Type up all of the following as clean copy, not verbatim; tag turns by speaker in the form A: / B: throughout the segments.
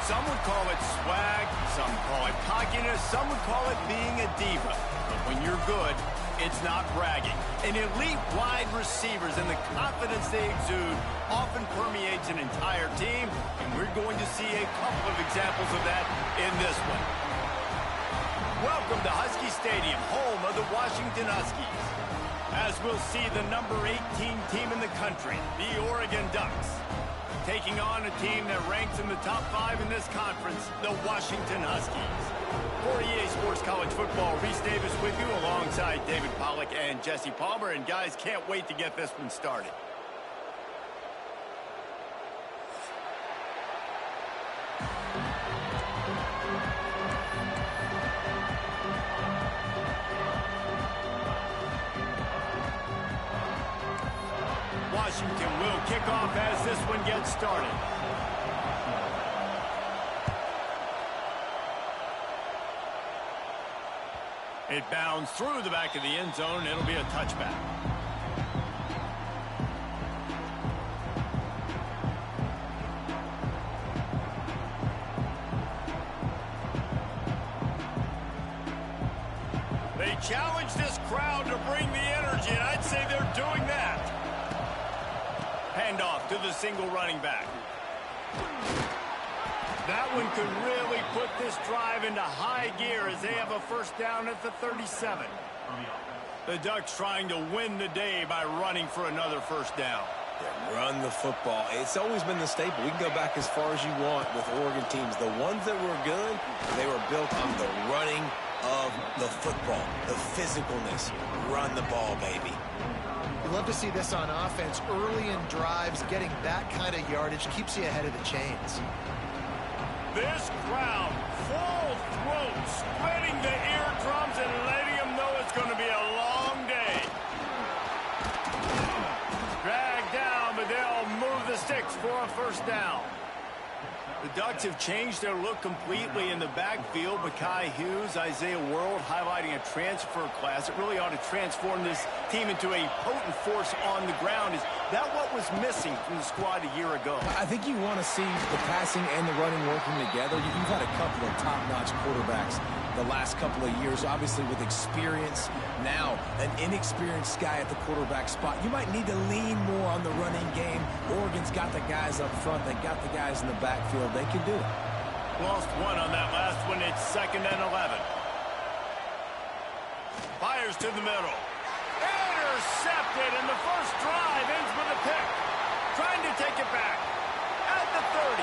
A: Some would call it swag, some call it cockiness, some would call it being a diva. But when you're good, it's not bragging. An elite wide receivers and the confidence they exude often permeates an entire team, and we're going to see a couple of examples of that in this one. Welcome to Husky Stadium, home of the Washington Huskies. As we'll see the number 18 team in the country, the Oregon Ducks, taking on a team that ranks in the top 5 in this conference, the Washington Huskies. For EA Sports College Football, Reese Davis with you alongside David Pollack and Jesse Palmer. And guys, can't wait to get this one started. Washington will kick off as this one gets started. It bounds through the back of the end zone. It'll be a touchback. They challenge this crowd to bring the energy, and I'd say they're doing that. Handoff to the single running back. That one could really put this drive into high gear as they have a first down at the 37. The Ducks trying to win the day by running for another first down.
B: Yeah, run the football. It's always been the staple. We can go back as far as you want with Oregon teams. The ones that were good, they were built on the running of the football, the physicalness. Run the ball, baby.
C: You love to see this on offense. Early in drives, getting that kind of yardage keeps you ahead of the chains.
A: This crowd, full throat, spreading the eardrums and letting them know it's going to be a long day. Dragged down, but they'll move the sticks for a first down. The Ducks have changed their look completely in the backfield. Mekhi Hughes, Isaiah World highlighting a transfer class. It really ought to transform this team into a potent force on the ground. Is that what was missing from the squad a year ago?
B: I think you want to see the passing and the running working together. You've had a couple of top-notch quarterbacks the last couple of years, obviously with experience. Now, an inexperienced guy at the quarterback spot. You might need to lean more on the running game. Oregon's got the guys up front. They got the guys in the backfield. They can do it.
A: Lost one on that last one. It's 2nd and 11. Fires to the middle. Intercepted, and the first drive ends with a pick. Trying to take it back at the 30.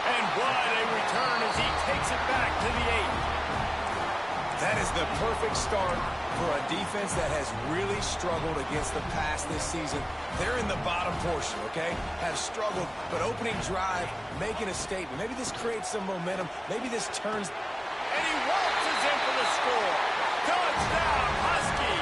A: And what a return as he takes it back to the 8.
B: That is the perfect start for a defense that has really struggled against the pass this season. They're in the bottom portion, okay? Have struggled, but opening drive, making a statement. Maybe this creates some momentum. Maybe this turns.
A: And he waltzes in for the score. Touchdown, Husky.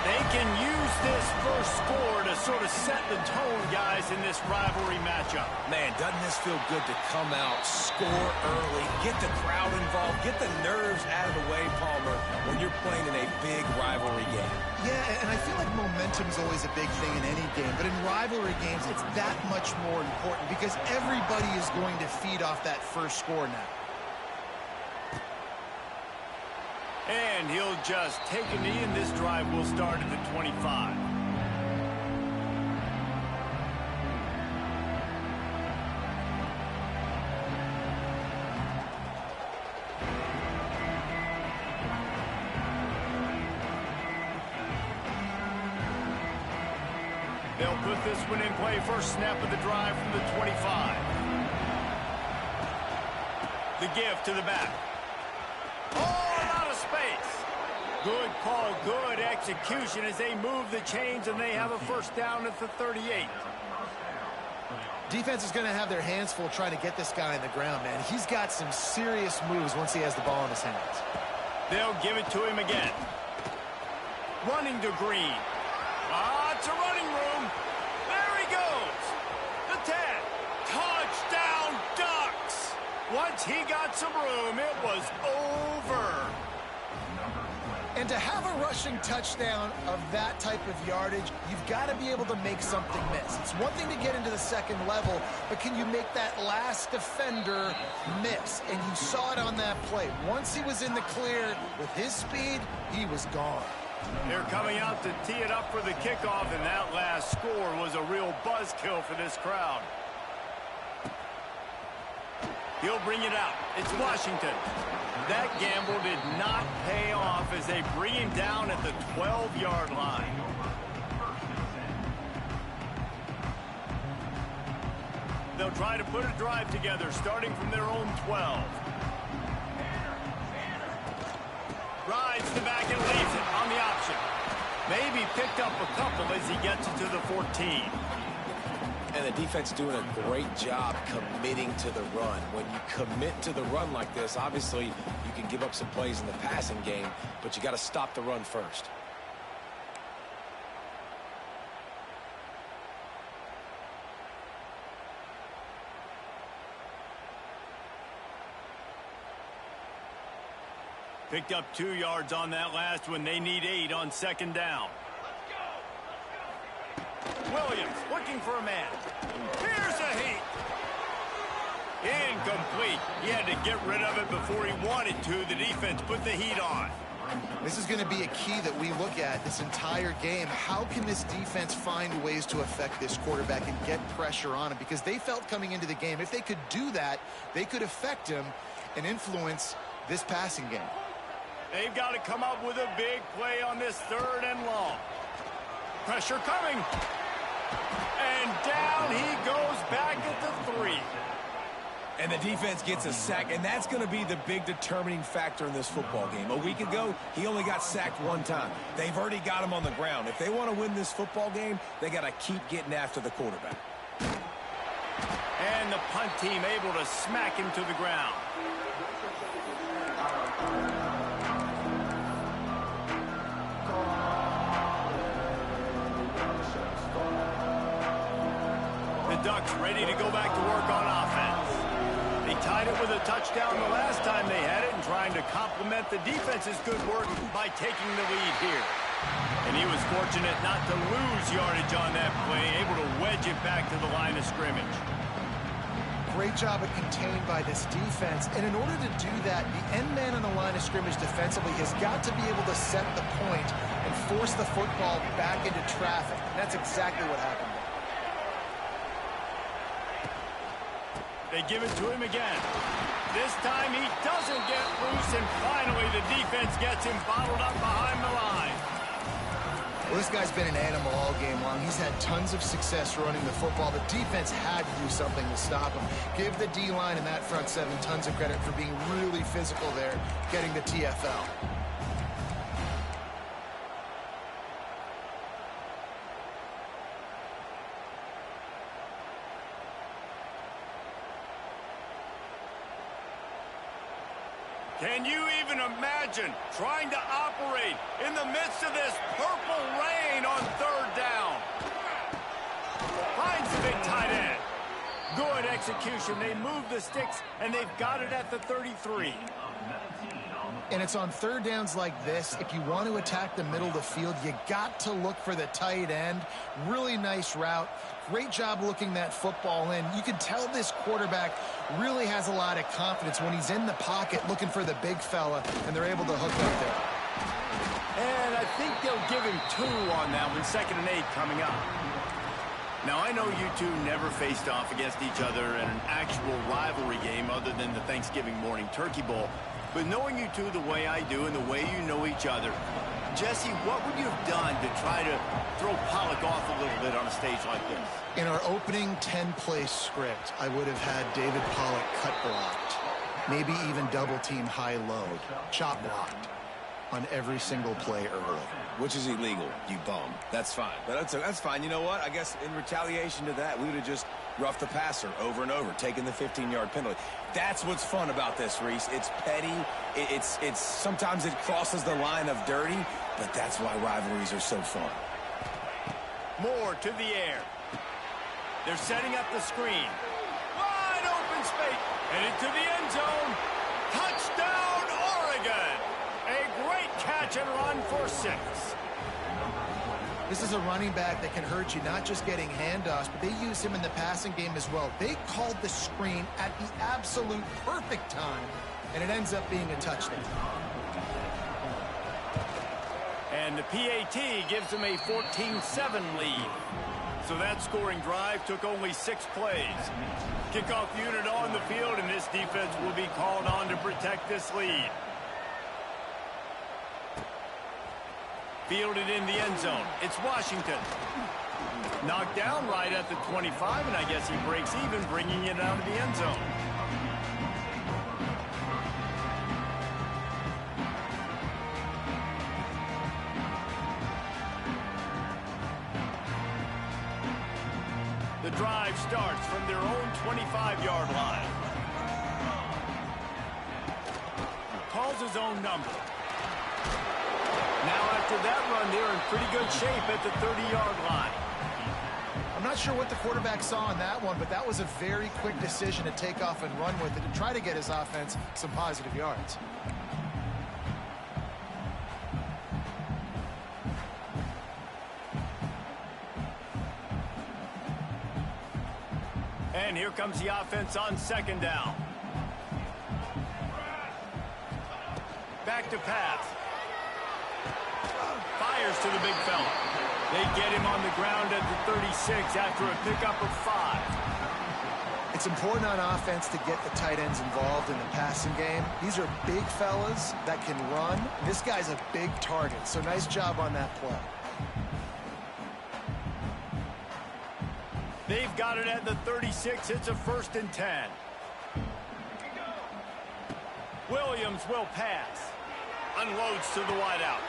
A: They can use this first score to sort of set the tone, guys, in this rivalry matchup.
B: Man, doesn't this feel good to come out, score early, get the crowd involved, get the nerves out of the way, Palmer, when you're playing in a big rivalry game.
C: Yeah, and I feel like momentum's always a big thing in any game, but in rivalry games, it's that much more important because everybody is going to feed off that first score now.
A: And he'll just take a knee, and this drive will start at the 25. They'll put this one in play. First snap of the drive from the 25. The give to the back. Space. Good call, good execution as they move the chains, and they have a first down at the 38.
C: Defense is going to have their hands full trying to get this guy on the ground, man. He's got some serious moves once he has the ball in his hands.
A: They'll give it to him again. Running to Green. Lots of running room. There he goes. The 10. Touchdown, Ducks. Once he got some room, it was over.
C: And to have a rushing touchdown of that type of yardage, you've got to be able to make something miss. It's one thing to get into the second level, but can you make that last defender miss? And you saw it on that play. Once he was in the clear with his speed, he was gone.
A: They're coming out to tee it up for the kickoff, and that last score was a real buzzkill for this crowd. He'll bring it out. It's Washington. That gamble did not pay off as they bring him down at the 12-yard line. They'll try to put a drive together, starting from their own 12. Rides the back and leaves it on the option. Maybe picked up a couple as he gets it to the 14.
B: And the defense doing a great job committing to the run. When you commit to the run like this, obviously you can give up some plays in the passing game, but you got to stop the run first.
A: Picked up 2 yards on that last one. They need 8 on second down. Williams looking for a man. Here's a heat. Incomplete. He had to get rid of it before he wanted to. The defense put the heat on.
C: This is going to be a key that we look at this entire game. How can this defense find ways to affect this quarterback and get pressure on him? Because they felt coming into the game, if they could do that, they could affect him and influence this passing game.
A: They've got to come up with a big play on this 3rd and long. Pressure coming. And down he goes back at the 3.
B: And the defense gets a sack, and that's going to be the big determining factor in this football game. A week ago, he only got sacked 1 time. They've already got him on the ground. If they want to win this football game, they got to keep getting after the quarterback.
A: And the punt team able to smack him to the ground. The Ducks ready to go back to work on offense. They tied it with a touchdown the last time they had it and trying to complement the defense's good work by taking the lead here. And he was fortunate not to lose yardage on that play, able to wedge it back to the line of scrimmage.
C: Great job of contained by this defense. And in order to do that, the end man on the line of scrimmage defensively has got to be able to set the point and force the football back into traffic. And that's exactly what happened there.
A: They give it to him again. This time he doesn't get loose, and finally the defense gets him bottled up behind the line.
C: Well, this guy's been an animal all game long. He's had tons of success running the football. The defense had to do something to stop him. Give the D-line and that front 7 tons of credit for being really physical there, getting the TFL.
A: Can you even imagine trying to operate in the midst of this purple rain on 3rd down? Finds the big tight end. Good execution. They move the sticks, and they've got it at the 33.
C: And it's on 3rd downs like this. If you want to attack the middle of the field, you got to look for the tight end. Really nice route. Great job looking that football in. You can tell this quarterback really has a lot of confidence when he's in the pocket looking for the big fella, and they're able to hook up there.
A: And I think they'll give him 2 on that one. 2nd and 8 coming up. Now, I know you two never faced off against each other in an actual rivalry game other than the Thanksgiving morning Turkey Bowl. But knowing you two the way I do and the way you know each other, Jesse, what would you have done to try to throw Pollock off a little bit on a stage like this?
C: In our opening 10-play script, I would have had David Pollock cut blocked, maybe even double-team high-low, chop blocked on every single play early.
B: Which is illegal, you bum. That's fine. But that's fine. You know what? I guess in retaliation to that, we would have just roughed the passer over and over, taking the 15-yard penalty. That's what's fun about this, Reese. It's petty. It's sometimes it crosses the line of dirty, but that's why rivalries are so fun.
A: Moore to the air. They're setting up the screen. Wide open space. And into the end zone. Touchdown, Oregon. A great catch catch and run for 6.
C: This is a running back that can hurt you, not just getting handoffs, but they use him in the passing game as well. They called the screen at the absolute perfect time, and it ends up being a touchdown.
A: And the PAT gives them a 14-7 lead. So that scoring drive took only 6 plays. Kickoff unit on the field, and this defense will be called on to protect this lead. Fielded in the end zone. It's Washington. Knocked down right at the 25, and I guess he breaks even, bringing it out of the end zone. The drive starts from their own 25-yard line. Calls his own number. Now after that run, they're in pretty good shape at the 30-yard line.
C: I'm not sure what the quarterback saw on that one, but that was a very quick decision to take off and run with it and try to get his offense some positive yards.
A: And here comes the offense on 2nd down. Back to pass. Fires to the big fella. They get him on the ground at the 36 after a pickup of 5.
C: It's important on offense to get the tight ends involved in the passing game. These are big fellas that can run. This guy's a big target, so nice job on that play.
A: They've got it at the 36. It's a 1st and 10. Williams will pass. Unloads to the wideout.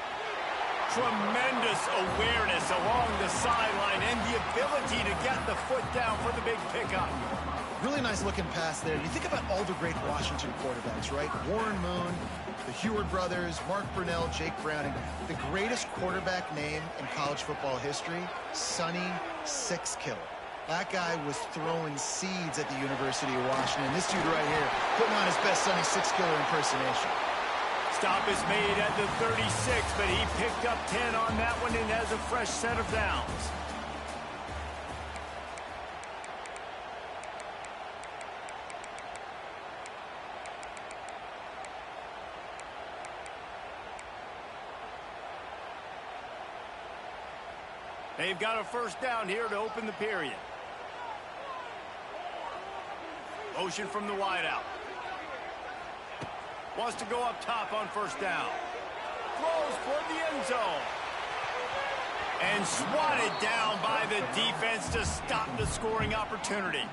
A: Tremendous awareness along the sideline and the ability to get the foot down for the big pickup.
C: Really nice looking pass there. You think about all the great Washington quarterbacks, right? Warren Moon, the Heward brothers, Mark Brunell, Jake Browning. The greatest quarterback name in college football history, Sonny Sixkiller. That guy was throwing seeds at the University of Washington. This dude right here putting on his best Sonny Sixkiller impersonation.
A: Stop is made at the 36, but he picked up 10 on that one and has a fresh set of downs. They've got a 1st down here to open the period. Motion from the wideout. Wants to go up top on 1st down. Throws for the end zone. And swatted down by the defense to stop the scoring opportunity.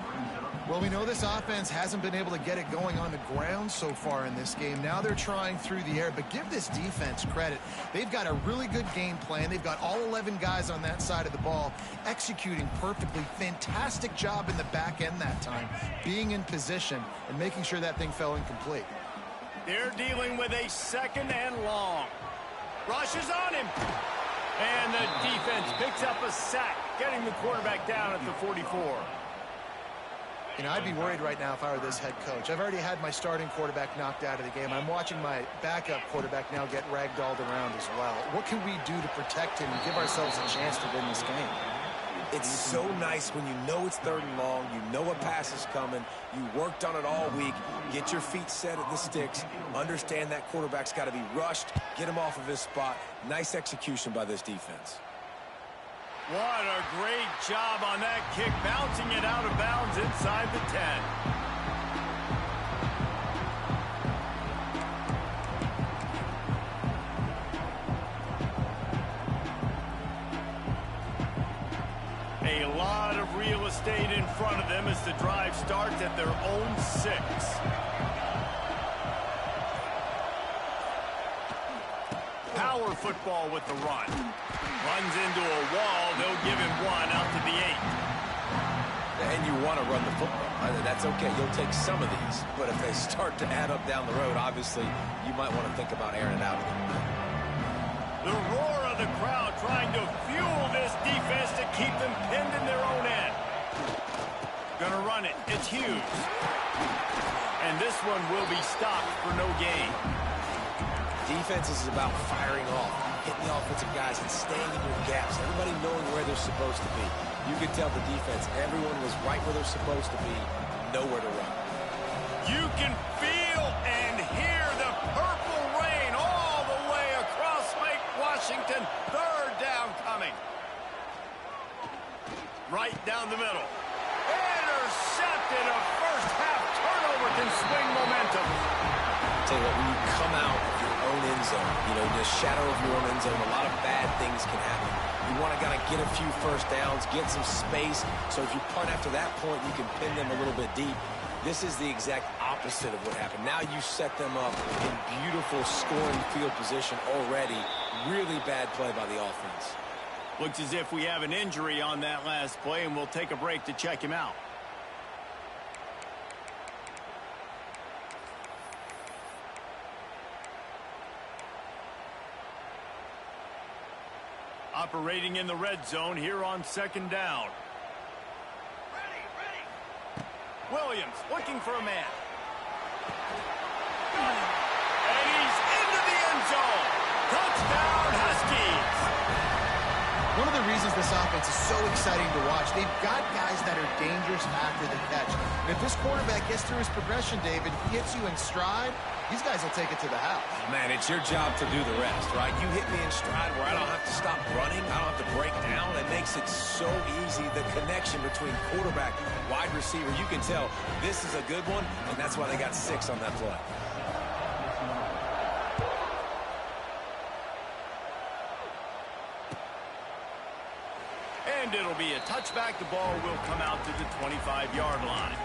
C: Well, we know this offense hasn't been able to get it going on the ground so far in this game. Now they're trying through the air, but give this defense credit. They've got a really good game plan. They've got all 11 guys on that side of the ball executing perfectly. Fantastic job in the back end that time, being in position and making sure that thing fell incomplete.
A: They're dealing with a 2nd and long. Rushes on him. And the defense picks up a sack, getting the quarterback down at the 44.
C: You know, I'd be worried right now if I were this head coach. I've already had my starting quarterback knocked out of the game. I'm watching my backup quarterback now get ragdolled around as well. What can we do to protect him and give ourselves a chance to win this game?
B: It's so nice when you know it's 3rd and long, you know a pass is coming, you worked on it all week, get your feet set at the sticks, understand that quarterback's got to be rushed, get him off of his spot. Nice execution by this defense.
A: What a great job on that kick, bouncing it out of bounds inside the 10. A lot of real estate in front of them as the drive starts at their own 6. Power football with the run. Runs into a wall. They'll give him 1 out to the 8.
B: And you want to run the football. That's okay. You'll take some of these. But if they start to add up down the road, obviously, you might want to think about airing it out a little bit.
A: The roar of the crowd trying to fuel this defense to keep them pinned in their own end. Gonna run it. It's Hughes. And this one will be stopped for no gain.
B: Defense is about firing off, hitting the offensive guys and staying in your gaps, everybody knowing where they're supposed to be. You could tell the defense, everyone was right where they're supposed to be, nowhere to run.
A: You can feel and hear the purple rain all the way across Lake Washington. Third down coming. Right down the middle. Intercepted. A first half turnover can swing momentum.
B: Tell you what, when you come out of your own end zone, the shadow of your own end zone, a lot of bad things can happen. You want to kind of get a few first downs, get some space, so if you punt after that point, you can pin them a little bit deep. This is the exact opposite of what happened. Now you set them up in beautiful scoring field position already. Really bad play by the offense.
A: Looks as if we have an injury on that last play, and we'll take a break to check him out. Operating in the red zone here on second down. Williams looking for a man. And he's into the end zone. Touchdown, Huskies.
C: One of the reasons this offense is so exciting to watch, they've got guys that are dangerous after the catch. And if this quarterback gets through his progression, David, hits you in stride, these guys will take it to the house.
B: Man, it's your job to do the rest, right? You hit me in stride where I don't have to stop running. I don't have to break down. It makes it so easy, the connection between quarterback, wide receiver. You can tell this is a good one, and that's why they got 6 on that play.
A: And it'll be a touchback. The ball will come out to the 25-yard line.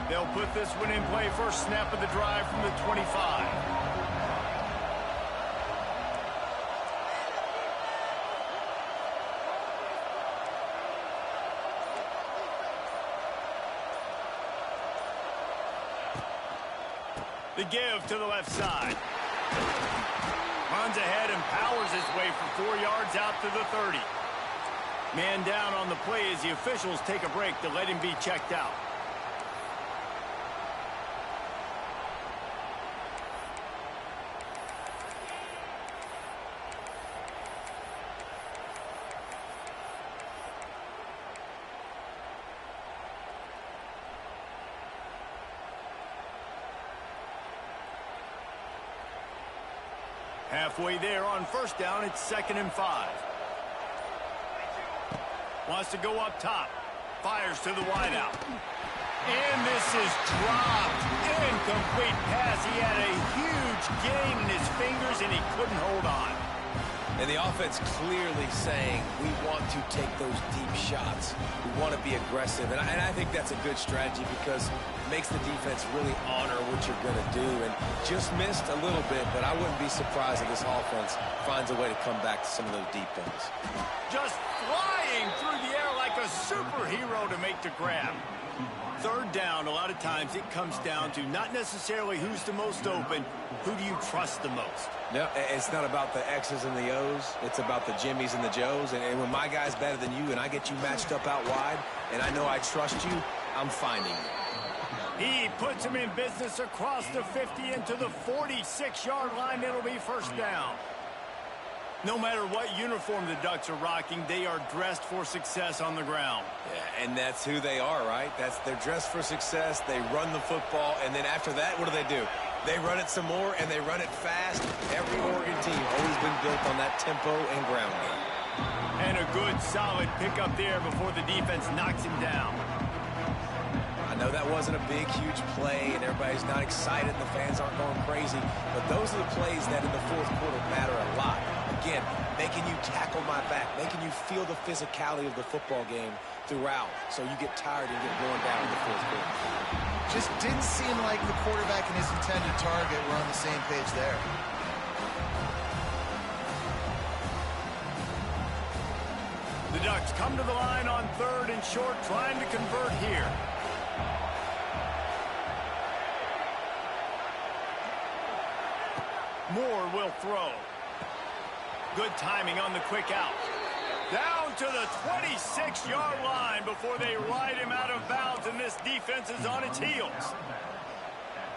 A: They'll put this one in play first snap of the drive from the 25. The give to the left side. Runs ahead and powers his way for 4 yards out to the 30. Man down on the play as the officials take a break to let him be checked out. Halfway there on first down, it's 2nd and 5. Wants to go up top. Fires to the wideout. And this is dropped. Incomplete pass. He had a huge gain in his fingers, and he couldn't hold on.
B: And the offense clearly saying, we want to take those deep shots. We want to be aggressive. And I think that's a good strategy because it makes the defense really honor what you're going to do. And just missed a little bit, but I wouldn't be surprised if this offense finds a way to come back to some of those deep ones.
A: Just flying through the air like a superhero to make the grab. Third down, a lot of times it comes down to not necessarily who's the most open, who do you trust the most?
B: No, it's not about the X's and the O's. It's about the Jimmies and the Joes. And when my guy's better than you and I get you matched up out wide and I know I trust you, I'm finding you.
A: He puts him in business across the 50 into the 46-yard line. It'll be first down. No matter what uniform the Ducks are rocking, they are dressed for success on the ground.
B: Yeah, and that's who they are, right? They're dressed for success. They run the football, and then after that, what do? They run it some more, and they run it fast. Every Oregon team always been built on that tempo and ground game.
A: And a good, solid pickup there before the defense knocks him down.
B: I know that wasn't a big, huge play, and everybody's not excited, and the fans aren't going crazy, but those are the plays that in the fourth quarter matter a lot. Again, making you tackle my back, making you feel the physicality of the football game throughout, so you get tired and get worn down in the fourth quarter.
C: Just didn't seem like the quarterback and his intended target were on the same page there.
A: The Ducks come to the line on 3rd and short, trying to convert here. Moore will throw. Good timing on the quick out. Down to the 26-yard line before they ride him out of bounds, and this defense is on its heels.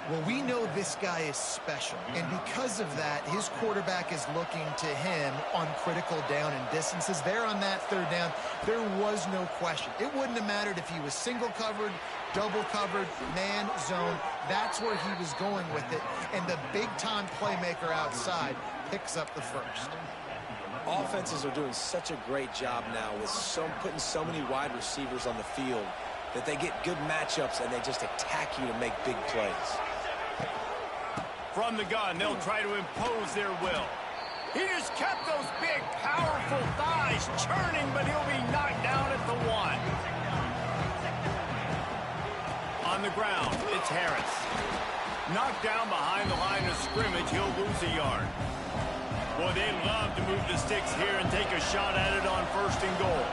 C: Well, we know this guy is special, and because of that, his quarterback is looking to him on critical down and distances. There on that third down, there was no question. It wouldn't have mattered if he was single covered, double covered, man, zone. That's where he was going with it, and the big-time playmaker outside picks up the first.
B: Offenses are doing such a great job now with putting so many wide receivers on the field that they get good matchups and they just attack you to make big plays.
A: From the gun, they'll try to impose their will. He just kept those big, powerful thighs churning, but he'll be knocked down at the 1. On the ground, it's Harris. Knocked down behind the line of scrimmage, he'll lose a yard. Boy, they love to move the sticks here and take a shot at it on 1st and goal.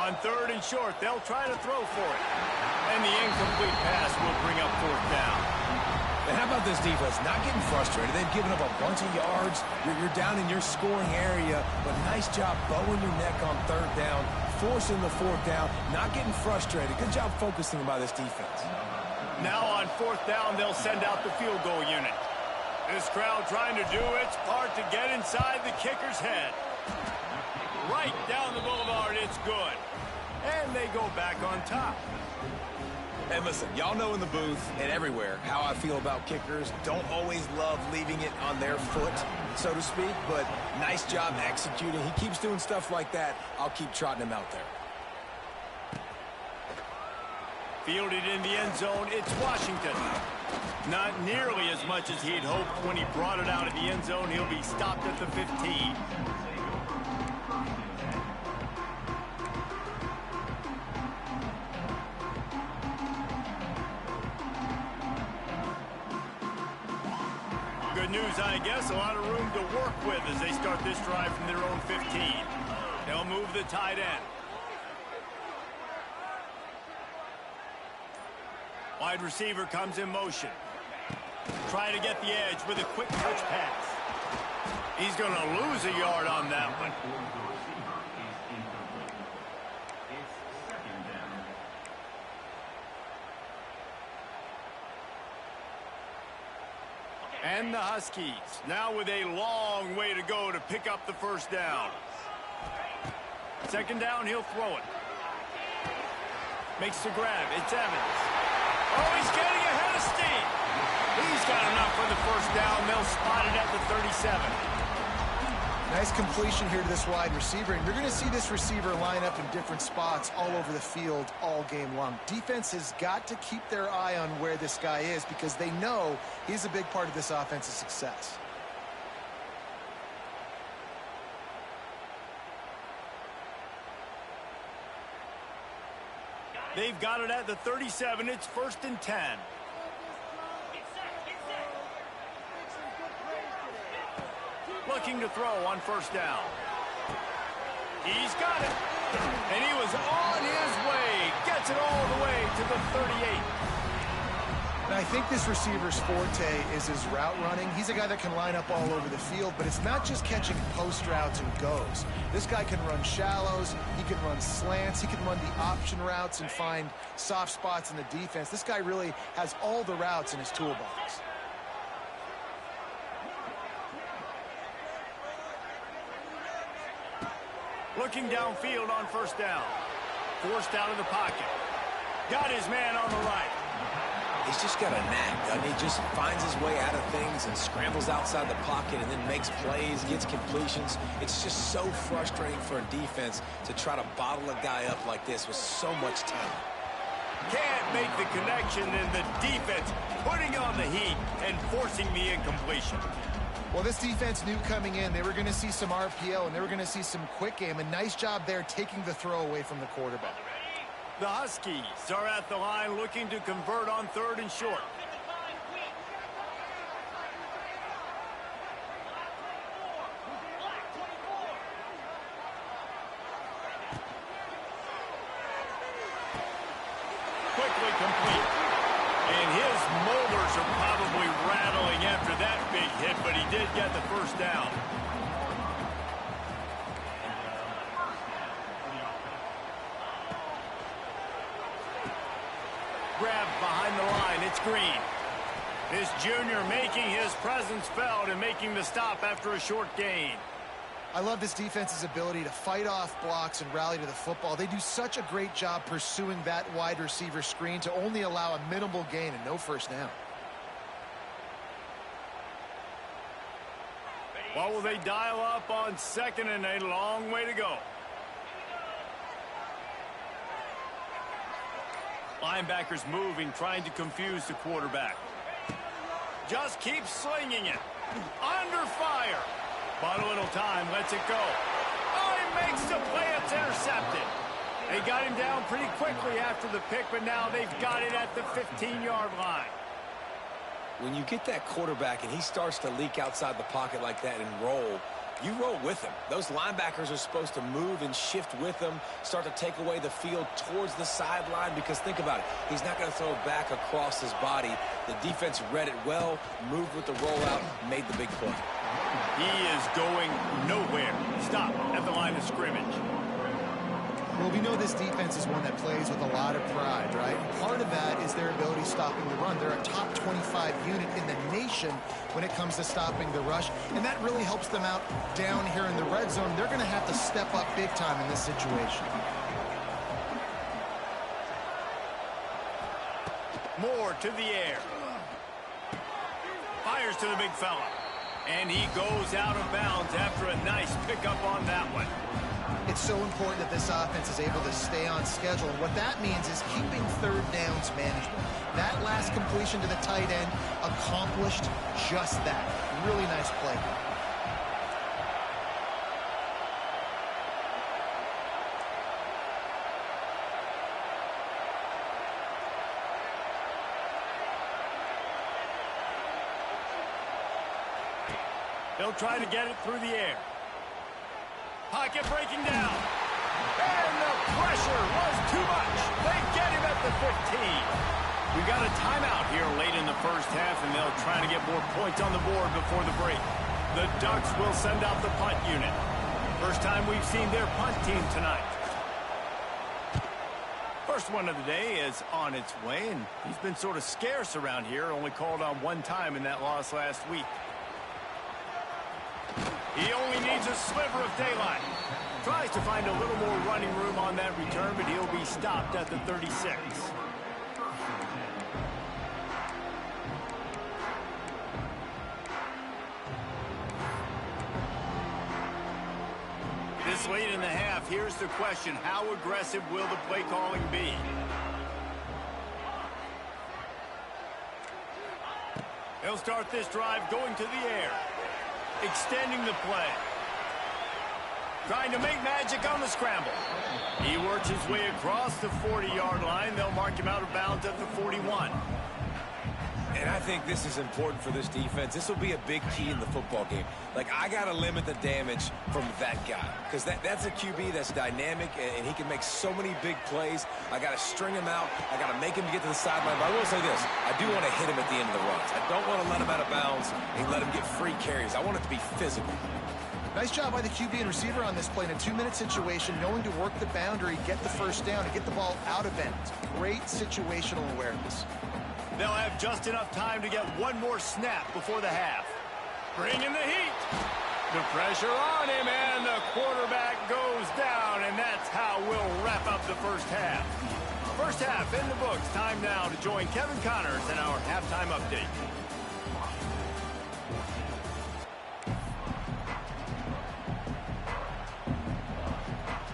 A: On 3rd and short, they'll try to throw for it. And the incomplete pass will bring up 4th down.
B: And how about this defense? Not getting frustrated. They've given up a bunch of yards. You're down in your scoring area, but nice job bowing your neck on 3rd down, forcing the 4th down, not getting frustrated. Good job focusing by this defense.
A: Now on 4th down, they'll send out the field goal unit. This crowd trying to do its part to get inside the kicker's head. Right down the boulevard, it's good. And they go back on top.
B: And listen, y'all know in the booth and everywhere how I feel about kickers. Don't always love leaving it on their foot, so to speak, but nice job executing. He keeps doing stuff like that. I'll keep trotting him out there.
A: Fielded in the end zone, it's Washington. Not nearly as much as he'd hoped when he brought it out of the end zone. He'll be stopped at the 15. Good news, I guess. A lot of room to work with as they start this drive from their own 15. They'll move the tight end. Wide receiver comes in motion. Try to get the edge with a quick touch pass. He's going to lose a yard on that one. And the Huskies now with a long way to go to pick up the 1st down. 2nd down, he'll throw it. Makes the grab. It's Evans. Oh, he's getting ahead of steam. He's got enough for the 1st down. They'll spot it at the 37.
C: Nice completion here to this wide receiver, and you're going to see this receiver line up in different spots all over the field all game long. Defense has got to keep their eye on where this guy is because they know he's a big part of this offense's success.
A: They've got it at the 37. It's 1st and 10. Looking to throw on 1st down. He's got it. And he was on his way. Gets it all the way to the 38.
C: And I think this receiver's forte is his route running. He's a guy that can line up all over the field, but it's not just catching post routes and goes. This guy can run shallows. He can run slants. He can run the option routes and find soft spots in the defense. This guy really has all the routes in his toolbox.
A: Looking downfield on 1st down. Forced out of the pocket. Got his man on the right.
B: He's just got a knack, doesn't he? Just finds his way out of things and scrambles outside the pocket and then makes plays, gets completions. It's just so frustrating for a defense to try to bottle a guy up like this with so much talent.
A: Can't make the connection, and the defense putting on the heat and forcing the incompletion.
C: Well, this defense knew coming in they were going to see some RPO and they were going to see some quick game. A nice job there taking the throw away from the quarterback.
A: The Huskies are at the line looking to convert on 3rd and short. quickly complete. And his molars are probably rattling after that big hit, but he did get the first down. Grab behind the line. It's Green. This junior making his presence felt and making the stop after a short gain.
C: I love this defense's ability to fight off blocks and rally to the football. They do such a great job pursuing that wide receiver screen to only allow a minimal gain and no first down.
A: What will they dial up on second and a long way to go? Linebackers moving, trying to confuse the quarterback. Just keeps slinging it. Under fire. But a little time, lets it go. Oh, he makes the play. It's intercepted. They got him down pretty quickly after the pick, but now they've got it at the 15-yard line.
B: When you get that quarterback and he starts to leak outside the pocket like that and roll, you roll with him. Those linebackers are supposed to move and shift with him, start to take away the field towards the sideline, because think about it. He's not going to throw it back across his body. The defense read it well, moved with the rollout, made the big play.
A: He is going nowhere. Stop at the line of scrimmage.
C: Well, we know this defense is one that plays with a lot of pride, right? Part of that is their ability stopping the run. They're a top 25 unit in the nation when it comes to stopping the rush, and that really helps them out down here in the red zone. They're going to have to step up big time in this situation.
A: Moore to the air. Fires to the big fella. And he goes out of bounds after a nice pickup on that one.
C: It's so important that this offense is able to stay on schedule. And what that means is keeping third downs manageable. That last completion to the tight end accomplished just that. Really nice play.
A: They'll try to get it through the air. Pocket breaking down. And the pressure was too much. They get him at the 15. We got a timeout here late in the first half, and they'll try to get more points on the board before the break. The Ducks will send out the punt unit. First time we've seen their punt team tonight. First one of the day is on its way, and he's been sort of scarce around here, only called on one time in that loss last week. He only needs a sliver of daylight. Tries to find a little more running room on that return, but he'll be stopped at the 36. This late in the half, here's the question. How aggressive will the play calling be? He'll start this drive going to the air. Extending the play. Trying to make magic on the scramble. He works his way across the 40-yard line. They'll mark him out of bounds at the 41.
B: And I think this is important for this defense. This will be a big key in the football game. Like, I got to limit the damage from that guy, because that's a QB that's dynamic, and he can make so many big plays. I got to string him out. I got to make him get to the sideline. But I will say this. I do want to hit him at the end of the runs. I don't want to let him out of bounds and let him get free carries. I want it to be physical.
C: Nice job by the QB and receiver on this play in a 2-minute situation, knowing to work the boundary, get the first down, and get the ball out of bounds. Great situational awareness.
A: They'll have just enough time to get one more snap before the half. Bringing the heat. The pressure on him, and the quarterback goes down, and that's how we'll wrap up the first half. First half in the books. Time now to join Kevin Connors in our halftime update.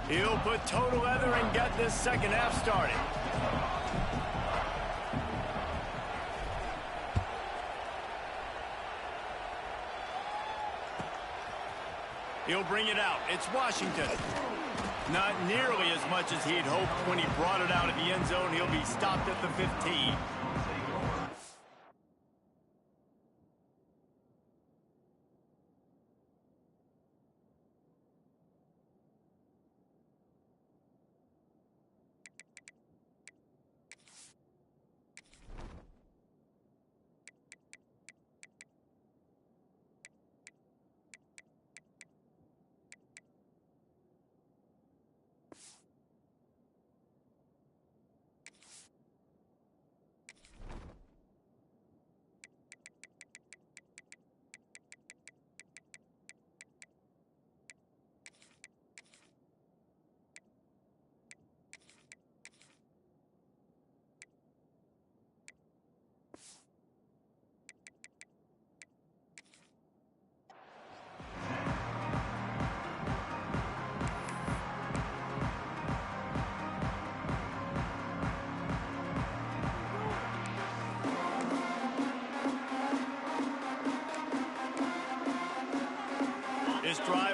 A: He'll put toe to leather and get this second half started. He'll bring it out. It's Washington. Not nearly as much as he'd hoped when he brought it out of the end zone. He'll be stopped at the 15.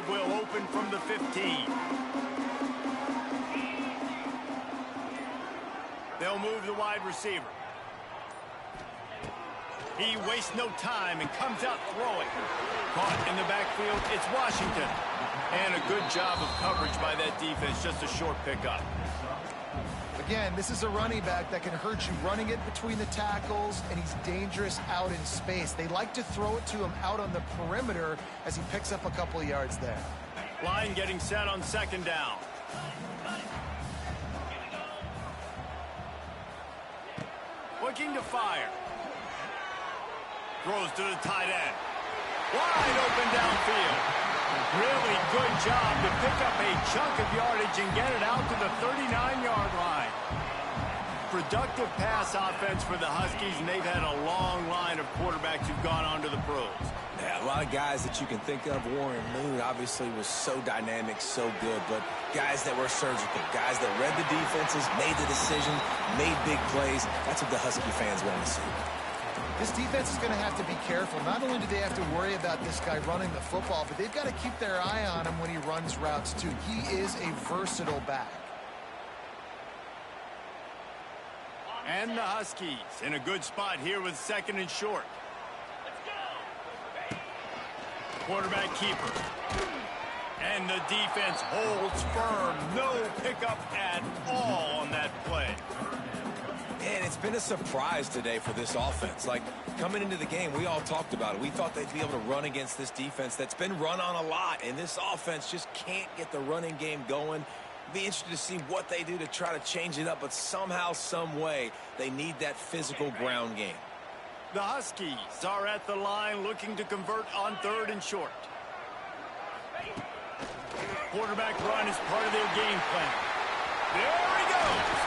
A: will open from the 15. They'll move the wide receiver. He wastes no time and comes out throwing. Caught in the backfield, it's Washington. And a good job of coverage by that defense, just a short pickup.
C: Again, this is a running back that can hurt you running it between the tackles, and he's dangerous out in space. They like to throw it to him out on the perimeter as he picks up a couple of yards there.
A: Line getting set on second down. Looking to fire. Throws to the tight end. Wide open downfield. Really good job to pick up a chunk of yardage and get it out to the 39-yard line. Productive pass offense for the Huskies, and they've had a long line of quarterbacks who've gone on to the pros.
B: Yeah, a lot of guys that you can think of. Warren Moon obviously was so dynamic, so good, but guys that were surgical, guys that read the defenses, made the decision, made big plays. That's what the Husky fans want to see.
C: This defense is going to have to be careful. Not only do they have to worry about this guy running the football, but they've got to keep their eye on him when he runs routes, too. He is a versatile back.
A: And the Huskies in a good spot here with second and short. Quarterback keeper. And the defense holds firm. No pickup at all on that play.
B: And it's been a surprise today for this offense. Like, coming into the game, we all talked about it. We thought they'd be able to run against this defense that's been run on a lot, and this offense just can't get the running game going. Be interested to see what they do to try to change it up, but somehow, some way, they need that physical ground game.
A: The Huskies are at the line looking to convert on third and short. Quarterback run is part of their game plan. There he goes.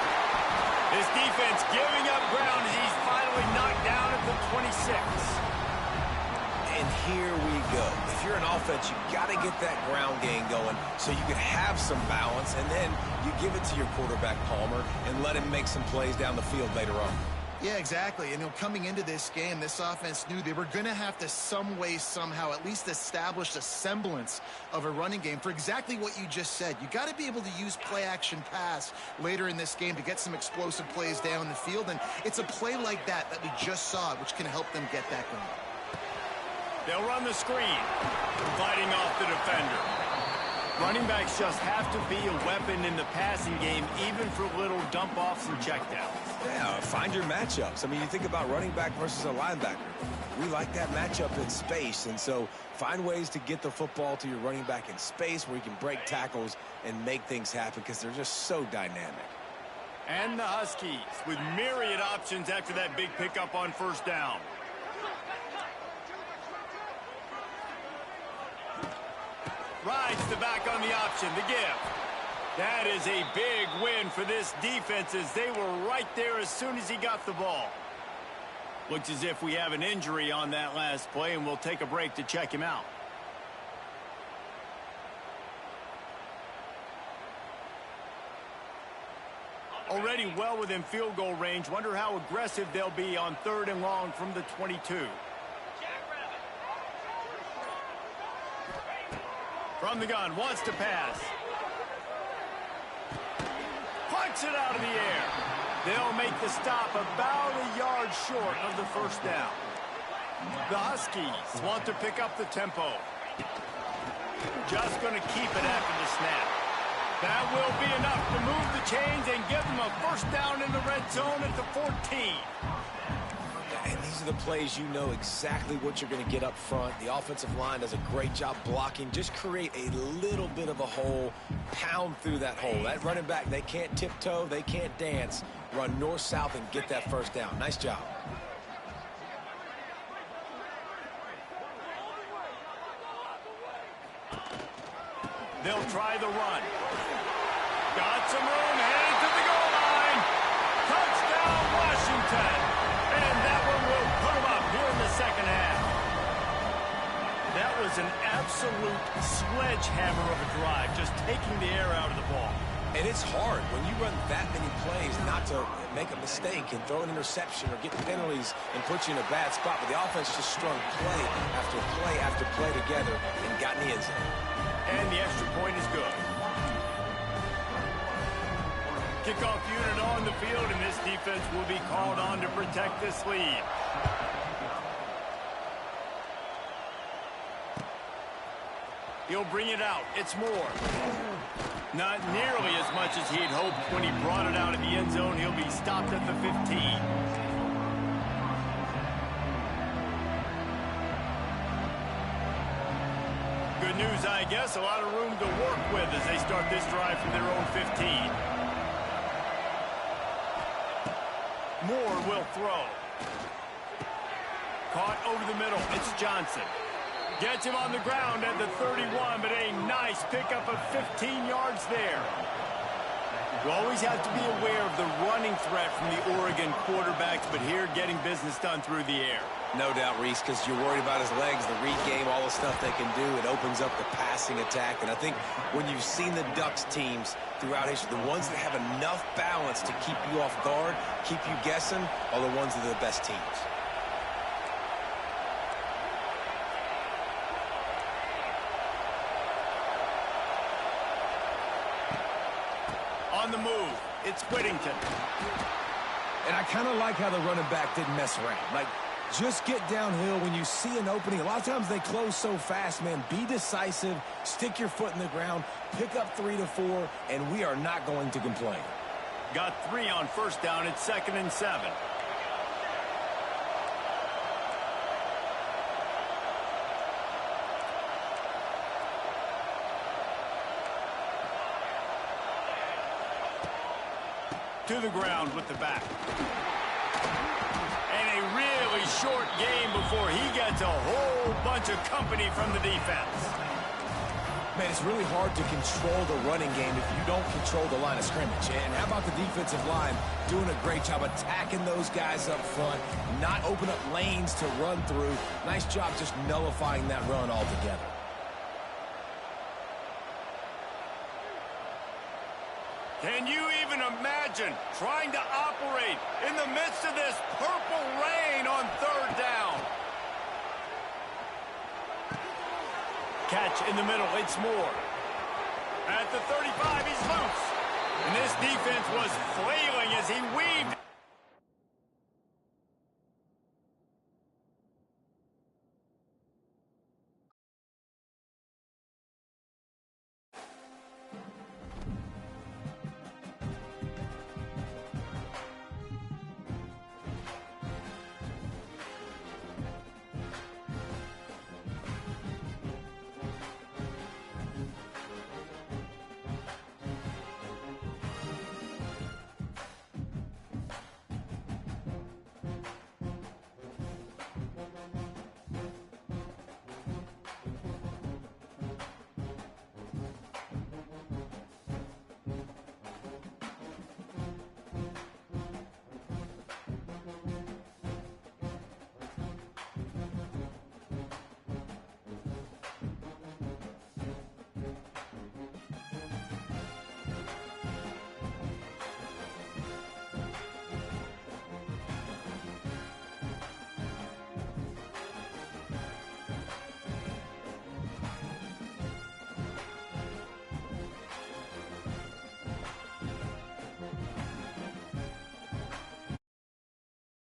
A: This defense giving up ground as he's finally knocked down at the 26.
B: And here we go. If you're an offense, you got to get that ground game going so you can have some balance, and then you give it to your quarterback, Palmer, and let him make some plays down the field later on.
C: Yeah, exactly. And coming into this game, this offense knew they were going to have to some way, somehow, at least establish a semblance of a running game for exactly what you just said. You got to be able to use play-action pass later in this game to get some explosive plays down the field. And it's a play like that we just saw, which can help them get that going.
A: They'll run the screen, fighting off the defender. Running backs just have to be a weapon in the passing game, even for little dump-offs and checkdowns.
B: Yeah, find your matchups. I mean, you think about running back versus a linebacker. We like that matchup in space, and so find ways to get the football to your running back in space where you can break tackles and make things happen because they're just so dynamic.
A: And the Huskies with myriad options after that big pickup on first down. Rides the back on the option, the give. That is a big win for this defense as they were right there as soon as he got the ball. Looks as if we have an injury on that last play, and we'll take a break to check him out. Already well within field goal range. Wonder how aggressive they'll be on third and long from the 22. From the gun, wants to pass. Punts it out of the air. They'll make the stop about a yard short of the first down. The Huskies want to pick up the tempo. Just going to keep it after the snap. That will be enough to move the chains and give them a first down in the red zone at the 14.
B: And these are the plays you know exactly what you're going to get up front. The offensive line does a great job blocking. Just create a little bit of a hole, pound through that hole. That running back, they can't tiptoe, they can't dance. Run north-south and get that first down. Nice job.
A: They'll try the run. Got some room, headed to the goal line. Touchdown, Washington. And that one will put them up here in the second half. That was an absolute sledgehammer of a drive, just taking the air out of the ball.
B: And it's hard when you run that many plays not to make a mistake and throw an interception or get penalties and put you in a bad spot. But the offense just strung play after play after play together and got in the end zone.
A: point is good. Kickoff unit on the field, and this defense will be called on to protect this lead. He'll bring it out. It's more. Not nearly as much as he'd hoped when he brought it out of the end zone. He'll be stopped at the 15. Good news, I guess. A lot of room to work with as they start this drive from their own 15. Moore will throw. Caught over the middle. It's Johnson. Gets him on the ground at the 31, but a nice pickup of 15 yards there. You always have to be aware of the running threat from the Oregon quarterbacks, but here getting business done through the air.
B: No doubt, Reese, because you're worried about his legs, the read game, all the stuff they can do. It opens up the passing attack. And I think when you've seen the Ducks teams throughout history, the ones that have enough balance to keep you off guard, keep you guessing, are the ones that are the best teams.
A: On the move, it's Whittington.
B: And I kind of like how the running back didn't mess around. Like, just get downhill when you see an opening. A lot of times they close so fast, man. Be decisive, stick your foot in the ground, pick up 3 to 4, and we are not going to complain.
A: Got 3 on first down. It's 2nd and 7. To the ground with the back. And a really short game before he gets a whole bunch of company from the defense.
B: Man, it's really hard to control the running game if you don't control the line of scrimmage. And how about the defensive line doing a great job attacking those guys up front, not open up lanes to run through. Nice job just nullifying that run altogether.
A: Can you even imagine trying to operate in the midst of this purple rain on 3rd down? Catch in the middle, it's Moore. At the 35, he's loose. And this defense was flailing as he weaved